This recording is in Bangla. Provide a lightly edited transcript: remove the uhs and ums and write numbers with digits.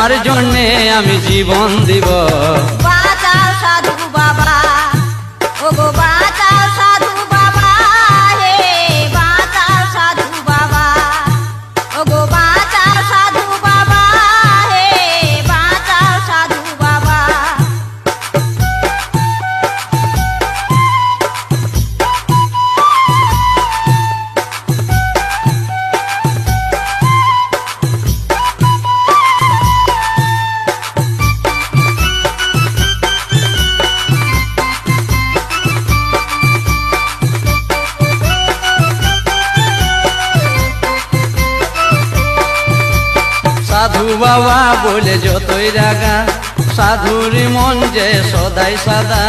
তোমার জন্যে আমি জীবন দিব। বাঁচাও সাধু বাবা, ও গো বাঁচাও সাধু বাবা, হে বাঁচাও সাধু বাবা, ও গো বাঁচাও সাধু বাবা, হে বাঁচাও সাধু বাবা। সাধু বাবা বলে যতই রাগা, সাধুর মন যে সদাই সাদা।